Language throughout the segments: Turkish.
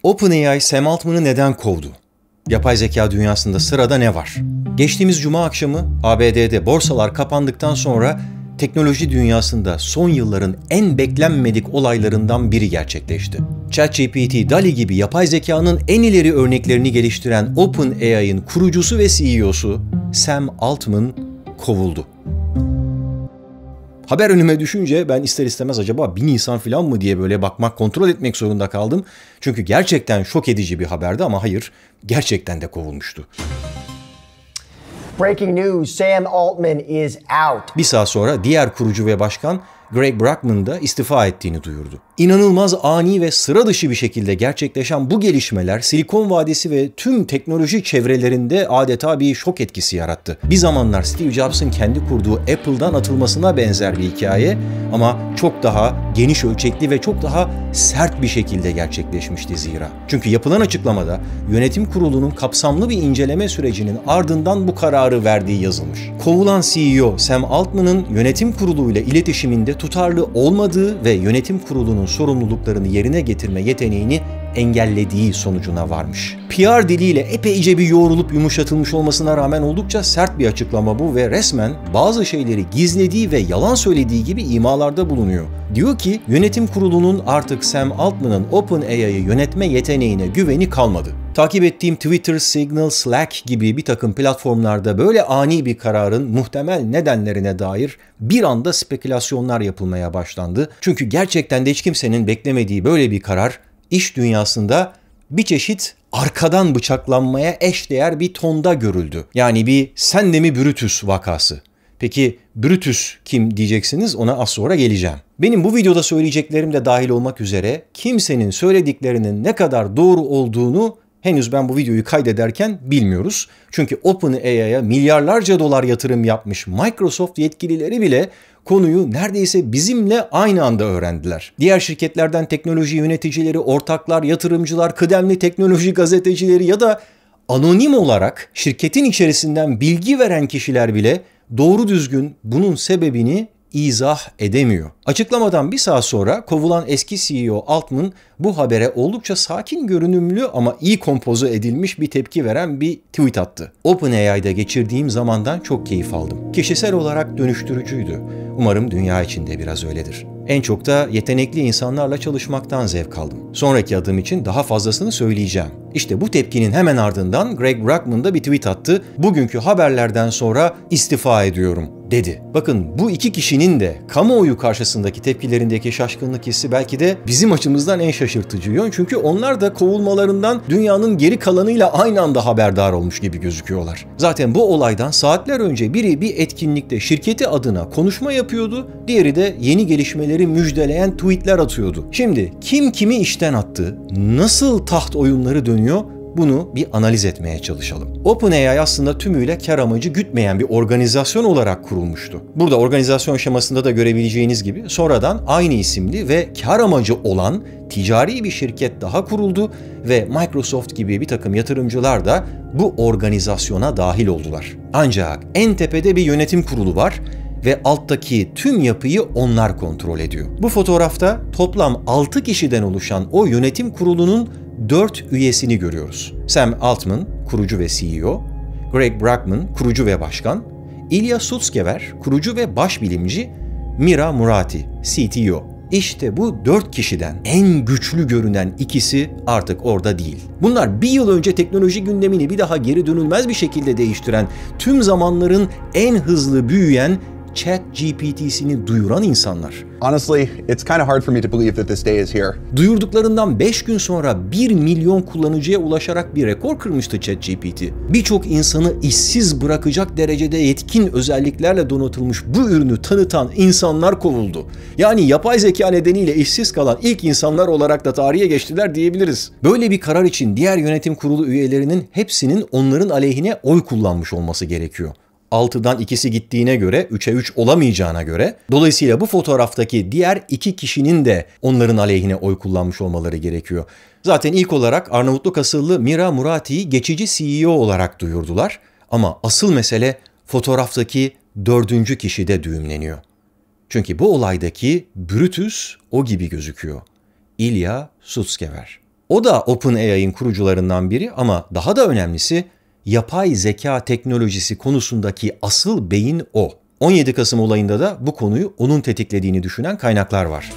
OpenAI Sam Altman'ı neden kovdu? Yapay zeka dünyasında sırada ne var? Geçtiğimiz cuma akşamı ABD'de borsalar kapandıktan sonra teknoloji dünyasında son yılların en beklenmedik olaylarından biri gerçekleşti. ChatGPT, DALL-E gibi yapay zekanın en ileri örneklerini geliştiren OpenAI'ın kurucusu ve CEO'su Sam Altman kovuldu. Haber önüme düşünce ben ister istemez acaba 1 Nisan falan mı diye böyle bakmak, kontrol etmek zorunda kaldım. Çünkü gerçekten şok edici bir haberdi ama hayır, gerçekten de kovulmuştu. Breaking news, Sam Altman is out. Bir saat sonra diğer kurucu ve başkan Greg Brockman da istifa ettiğini duyurdu. İnanılmaz ani ve sıra dışı bir şekilde gerçekleşen bu gelişmeler Silikon Vadisi ve tüm teknoloji çevrelerinde adeta bir şok etkisi yarattı. Bir zamanlar Steve Jobs'ın kendi kurduğu Apple'dan atılmasına benzer bir hikaye ama çok daha geniş ölçekli ve çok daha sert bir şekilde gerçekleşmişti zira. Çünkü yapılan açıklamada yönetim kurulunun kapsamlı bir inceleme sürecinin ardından bu kararı verdiği yazılmış. Kovulan CEO Sam Altman'ın yönetim kuruluyla iletişiminde tutarlı olmadığı ve yönetim kurulunun sorumluluklarını yerine getirme yeteneğini engellediği sonucuna varmış. PR diliyle epeyce bir yoğrulup yumuşatılmış olmasına rağmen oldukça sert bir açıklama bu ve resmen bazı şeyleri gizlediği ve yalan söylediği gibi imalarda bulunuyor. Diyor ki yönetim kurulunun artık Sam Altman'ın OpenAI'yı yönetme yeteneğine güveni kalmadı. Takip ettiğim Twitter, Signal, Slack gibi bir takım platformlarda böyle ani bir kararın muhtemel nedenlerine dair bir anda spekülasyonlar yapılmaya başlandı. Çünkü gerçekten de hiç kimsenin beklemediği böyle bir karar iş dünyasında bir çeşit arkadan bıçaklanmaya eşdeğer bir tonda görüldü. Yani bir sen de mi Brutus vakası. Peki Brutus kim diyeceksiniz, ona az sonra geleceğim. Benim bu videoda söyleyeceklerim de dahil olmak üzere kimsenin söylediklerinin ne kadar doğru olduğunu henüz ben bu videoyu kaydederken bilmiyoruz. Çünkü OpenAI'ya milyarlarca dolar yatırım yapmış Microsoft yetkilileri bile konuyu neredeyse bizimle aynı anda öğrendiler. Diğer şirketlerden teknoloji yöneticileri, ortaklar, yatırımcılar, kıdemli teknoloji gazetecileri ya da anonim olarak şirketin içerisinden bilgi veren kişiler bile doğru düzgün bunun sebebini izah edemiyor. Açıklamadan bir saat sonra kovulan eski CEO Altman bu habere oldukça sakin görünümlü ama iyi kompoze edilmiş bir tepki veren bir tweet attı. OpenAI'da geçirdiğim zamandan çok keyif aldım. Kişisel olarak dönüştürücüydü. Umarım dünya için de biraz öyledir. En çok da yetenekli insanlarla çalışmaktan zevk aldım. Sonraki adım için daha fazlasını söyleyeceğim. İşte bu tepkinin hemen ardından Greg Brockman da bir tweet attı. Bugünkü haberlerden sonra istifa ediyorum dedi. Bakın bu iki kişinin de kamuoyu karşısındaki tepkilerindeki şaşkınlık hissi belki de bizim açımızdan en şaşırtıcı yön. Çünkü onlar da kovulmalarından dünyanın geri kalanıyla aynı anda haberdar olmuş gibi gözüküyorlar. Zaten bu olaydan saatler önce biri bir etkinlikte şirketi adına konuşma yapıyordu. Diğeri de yeni gelişmeleri müjdeleyen tweetler atıyordu. Şimdi kim kimi işten attı, nasıl taht oyunları dönüyor? Bunu bir analiz etmeye çalışalım. OpenAI aslında tümüyle kar amacı gütmeyen bir organizasyon olarak kurulmuştu. Burada organizasyon şemasında da görebileceğiniz gibi sonradan aynı isimli ve kar amacı olan ticari bir şirket daha kuruldu ve Microsoft gibi bir takım yatırımcılar da bu organizasyona dahil oldular. Ancak en tepede bir yönetim kurulu var ve alttaki tüm yapıyı onlar kontrol ediyor. Bu fotoğrafta toplam 6 kişiden oluşan o yönetim kurulunun 4 üyesini görüyoruz. Sam Altman, kurucu ve CEO, Greg Brockman, kurucu ve başkan, Ilya Sutskever, kurucu ve başbilimci, Mira Murati, CTO. İşte bu 4 kişiden en güçlü görünen ikisi artık orada değil. Bunlar bir yıl önce teknoloji gündemini bir daha geri dönülmez bir şekilde değiştiren, tüm zamanların en hızlı büyüyen ChatGPT'sini duyuran insanlar. Honestly, it's kind of hard for me to believe that this day is here. Duyurduklarından 5 gün sonra 1 milyon kullanıcıya ulaşarak bir rekor kırmıştı ChatGPT. Birçok insanı işsiz bırakacak derecede yetkin özelliklerle donatılmış bu ürünü tanıtan insanlar kovuldu. Yani yapay zeka nedeniyle işsiz kalan ilk insanlar olarak da tarihe geçtiler diyebiliriz. Böyle bir karar için diğer yönetim kurulu üyelerinin hepsinin onların aleyhine oy kullanmış olması gerekiyor. 6'dan ikisi gittiğine göre 3'e 3 olamayacağına göre dolayısıyla bu fotoğraftaki diğer 2 kişinin de onların aleyhine oy kullanmış olmaları gerekiyor. Zaten ilk olarak Arnavutluk asıllı Mira Murati'yi geçici CEO olarak duyurdular ama asıl mesele fotoğraftaki 4. kişide düğümleniyor. Çünkü bu olaydaki Brutus o gibi gözüküyor. Ilya Sutskever. O da OpenAI'nin kurucularından biri ama daha da önemlisi yapay zeka teknolojisi konusundaki asıl beyin o. 17 Kasım olayında da bu konuyu onun tetiklediğini düşünen kaynaklar var.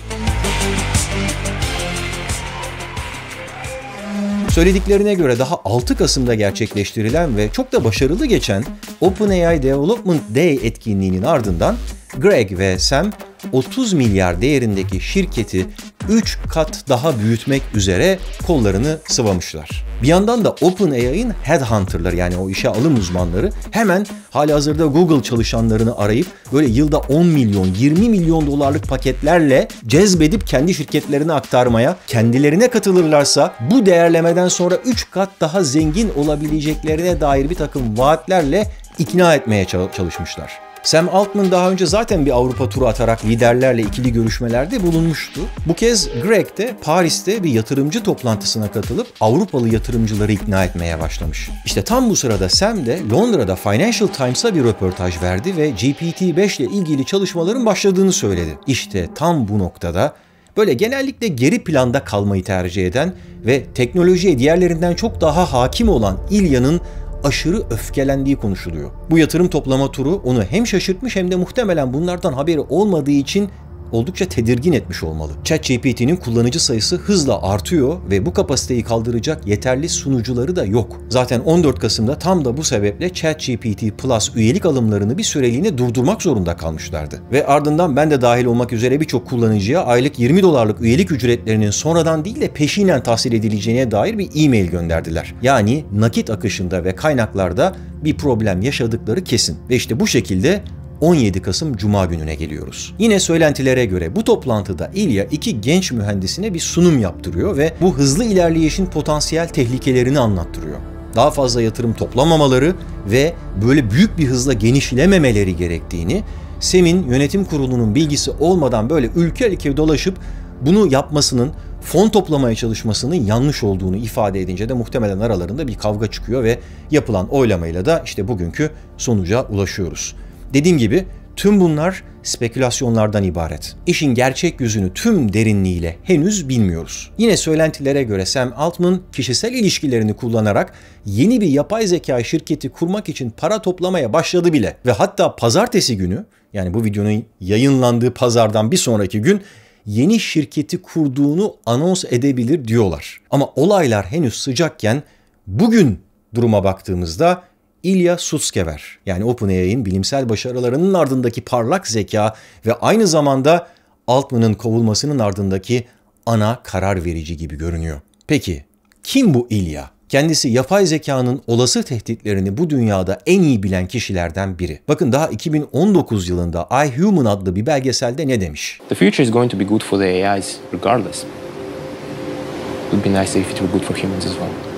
Söylediklerine göre daha 6 Kasım'da gerçekleştirilen ve çok da başarılı geçen OpenAI Development Day etkinliğinin ardından Greg ve Sam 30 milyar değerindeki şirketi 3 kat daha büyütmek üzere kollarını sıvamışlar. Bir yandan da OpenAI'nin headhunter'ları yani o işe alım uzmanları hemen halihazırda Google çalışanlarını arayıp böyle yılda 10 milyon, 20 milyon dolarlık paketlerle cezbedip kendi şirketlerine aktarmaya, kendilerine katılırlarsa bu değerlemeden sonra 3 kat daha zengin olabileceklerine dair bir takım vaatlerle ikna etmeye çalışmışlar. Sam Altman daha önce zaten bir Avrupa turu atarak liderlerle ikili görüşmelerde bulunmuştu. Bu kez Greg de Paris'te bir yatırımcı toplantısına katılıp Avrupalı yatırımcıları ikna etmeye başlamış. İşte tam bu sırada Sam de Londra'da Financial Times'a bir röportaj verdi ve GPT-5 ile ilgili çalışmaların başladığını söyledi. İşte tam bu noktada böyle genellikle geri planda kalmayı tercih eden ve teknolojiye diğerlerinden çok daha hakim olan İlya'nın aşırı öfkelendiği konuşuluyor. Bu yatırım toplama turu onu hem şaşırtmış hem de muhtemelen bunlardan haberi olmadığı için oldukça tedirgin etmiş olmalı. ChatGPT'nin kullanıcı sayısı hızla artıyor ve bu kapasiteyi kaldıracak yeterli sunucuları da yok. Zaten 14 Kasım'da tam da bu sebeple ChatGPT Plus üyelik alımlarını bir süreliğine durdurmak zorunda kalmışlardı. Ve ardından ben de dahil olmak üzere birçok kullanıcıya aylık $20 üyelik ücretlerinin sonradan değil de peşinen tahsil edileceğine dair bir e-mail gönderdiler. Yani nakit akışında ve kaynaklarda bir problem yaşadıkları kesin. Ve işte bu şekilde 17 Kasım Cuma gününe geliyoruz. Yine söylentilere göre bu toplantıda İlya iki genç mühendisine bir sunum yaptırıyor ve bu hızlı ilerleyişin potansiyel tehlikelerini anlattırıyor. Daha fazla yatırım toplamamaları ve böyle büyük bir hızla genişlememeleri gerektiğini, Sam'in yönetim kurulunun bilgisi olmadan böyle ülke ülke dolaşıp bunu yapmasının, fon toplamaya çalışmasının yanlış olduğunu ifade edince de muhtemelen aralarında bir kavga çıkıyor ve yapılan oylamayla da işte bugünkü sonuca ulaşıyoruz. Dediğim gibi tüm bunlar spekülasyonlardan ibaret. İşin gerçek yüzünü tüm derinliğiyle henüz bilmiyoruz. Yine söylentilere göre Sam Altman kişisel ilişkilerini kullanarak yeni bir yapay zeka şirketi kurmak için para toplamaya başladı bile. Ve hatta pazartesi günü, yani bu videonun yayınlandığı pazardan bir sonraki gün yeni şirketi kurduğunu anons edebilir diyorlar. Ama olaylar henüz sıcakken bugün duruma baktığımızda İlya Sutskever, yani OpenAI'nin bilimsel başarılarının ardındaki parlak zeka ve aynı zamanda Altman'ın kovulmasının ardındaki ana karar verici gibi görünüyor. Peki kim bu İlya? Kendisi yapay zekanın olası tehditlerini bu dünyada en iyi bilen kişilerden biri. Bakın daha 2019 yılında iHuman adlı bir belgeselde ne demiş? The future is going to be good for the AIs regardless. It would be nice if it were good for humans as well.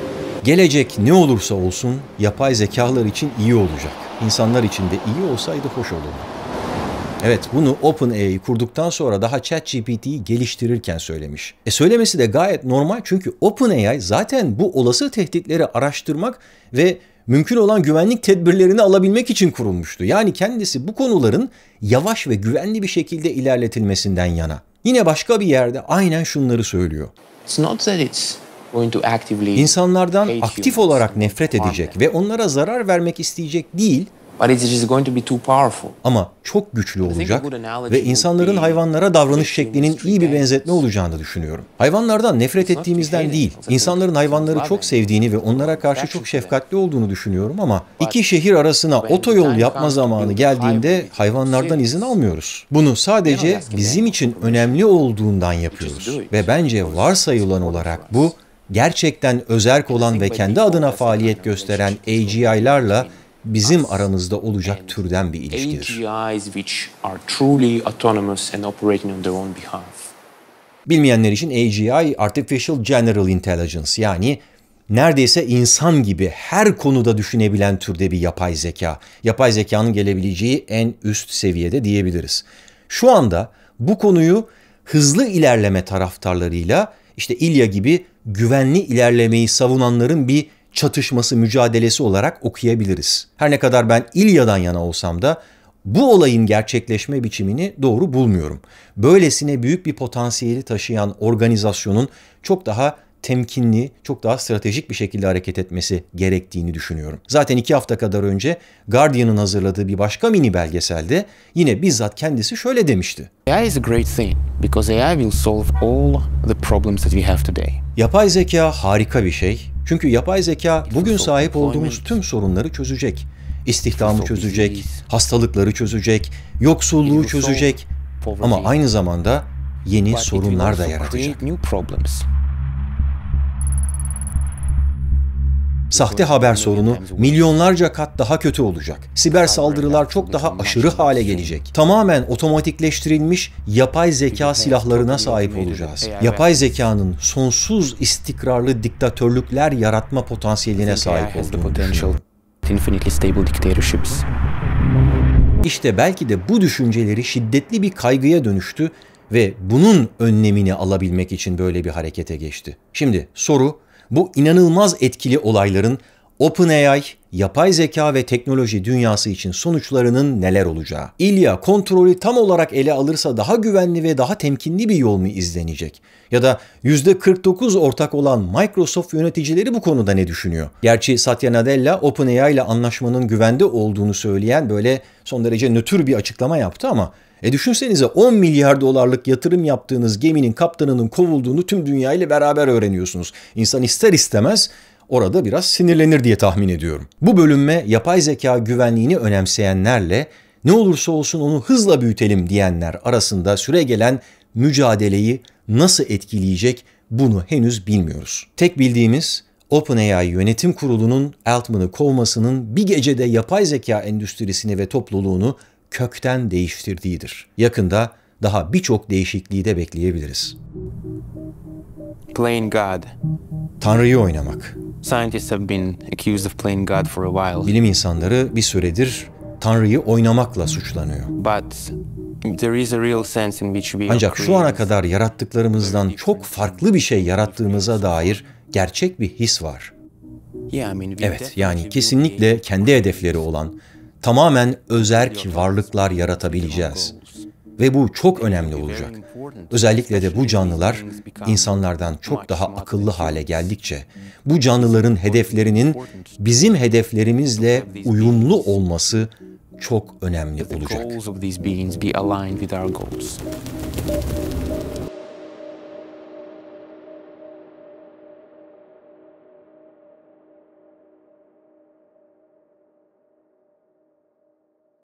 Gelecek ne olursa olsun yapay zekalar için iyi olacak. İnsanlar için de iyi olsaydı hoş olurdu. Evet, bunu OpenAI kurduktan sonra daha ChatGPT'yi geliştirirken söylemiş. Söylemesi de gayet normal çünkü OpenAI zaten bu olası tehditleri araştırmak ve mümkün olan güvenlik tedbirlerini alabilmek için kurulmuştu. Yani kendisi bu konuların yavaş ve güvenli bir şekilde ilerletilmesinden yana. Yine başka bir yerde aynen şunları söylüyor. It's not that it's going to actively İnsanlardan hate aktif humans, olarak nefret harm edecek them. ve onlara zarar vermek isteyecek değil, But it is going to be too powerful. ama çok güçlü olacak a good analogy ve would insanların be hayvanlara davranış şeklinin industry iyi bir gangs. benzetme olacağını düşünüyorum. Hayvanlardan nefret not ettiğimizden hating, değil, it's insanların hayvanları loving. çok sevdiğini ve onlara karşı çok Affection şefkatli olduğunu düşünüyorum ama But iki şehir arasına when otoyol time yapma comes to zamanı build geldiğinde highways, hayvanlardan izin cities, almıyoruz. Bunu sadece bizim için önemli olduğundan yapıyoruz ve bence varsayılan olarak bu gerçekten özerk olan ve kendi adına faaliyet gösteren AGI'larla bizim aramızda olacak türden bir ilişkidir. AGIs which are truly autonomous and operating on their own behalf. Bilmeyenler için AGI, Artificial General Intelligence, yani neredeyse insan gibi her konuda düşünebilen türde bir yapay zeka. Yapay zekanın gelebileceği en üst seviyede diyebiliriz. Şu anda bu konuyu hızlı ilerleme taraftarlarıyla işte İlya gibi güvenli ilerlemeyi savunanların bir çatışması, mücadelesi olarak okuyabiliriz. Her ne kadar ben İlya'dan yana olsam da bu olayın gerçekleşme biçimini doğru bulmuyorum. Böylesine büyük bir potansiyeli taşıyan organizasyonun çok daha temkinli, çok daha stratejik bir şekilde hareket etmesi gerektiğini düşünüyorum. Zaten 2 hafta kadar önce Guardian'ın hazırladığı bir başka mini belgeselde yine bizzat kendisi şöyle demişti. AI is a great thing because AI will solve all the problems that we have today. Yapay zeka harika bir şey. Çünkü yapay zeka bugün sahip olduğumuz tüm sorunları çözecek. İstihdamı çözecek, hastalıkları çözecek, yoksulluğu çözecek ama aynı zamanda yeni sorunlar da yaratacak. Sahte haber sorunu milyonlarca kat daha kötü olacak. Siber saldırılar çok daha aşırı hale gelecek. Tamamen otomatikleştirilmiş yapay zeka silahlarına sahip olacağız. Yapay zekanın sonsuz istikrarlı diktatörlükler yaratma potansiyeline sahip olduğunu düşünüyorum. İşte belki de bu düşünceleri şiddetli bir kaygıya dönüştü ve bunun önlemini alabilmek için böyle bir harekete geçti. Şimdi soru, bu inanılmaz etkili olayların OpenAI, yapay zeka ve teknoloji dünyası için sonuçlarının neler olacağı. İlya kontrolü tam olarak ele alırsa daha güvenli ve daha temkinli bir yol mu izlenecek? Ya da %49 ortak olan Microsoft yöneticileri bu konuda ne düşünüyor? Gerçi Satya Nadella OpenAI ile anlaşmanın güvende olduğunu söyleyen böyle son derece nötr bir açıklama yaptı ama düşünsenize 10 milyar dolarlık yatırım yaptığınız geminin kaptanının kovulduğunu tüm dünya ile beraber öğreniyorsunuz. İnsan ister istemez orada biraz sinirlenir diye tahmin ediyorum. Bu bölünme yapay zeka güvenliğini önemseyenlerle ne olursa olsun onu hızla büyütelim diyenler arasında süregelen mücadeleyi nasıl etkileyecek bunu henüz bilmiyoruz. Tek bildiğimiz OpenAI yönetim kurulunun Altman'ı kovmasının bir gecede yapay zeka endüstrisini ve topluluğunu kökten değiştirdiğidir. Yakında daha birçok değişikliği de bekleyebiliriz. Playing God. Tanrı'yı oynamak. Scientists have been accused of playing God for a while. Bilim insanları bir süredir Tanrı'yı oynamakla suçlanıyor. But there is a real sense in which we Ancak şu ana kadar yarattıklarımızdan çok farklı bir şey yarattığımıza dair gerçek bir his var. Evet, yani kesinlikle kendi hedefleri olan, tamamen özerk varlıklar yaratabileceğiz. Ve bu çok önemli olacak. Özellikle de bu canlılar insanlardan çok daha akıllı hale geldikçe, bu canlıların hedeflerinin bizim hedeflerimizle uyumlu olması çok önemli olacak.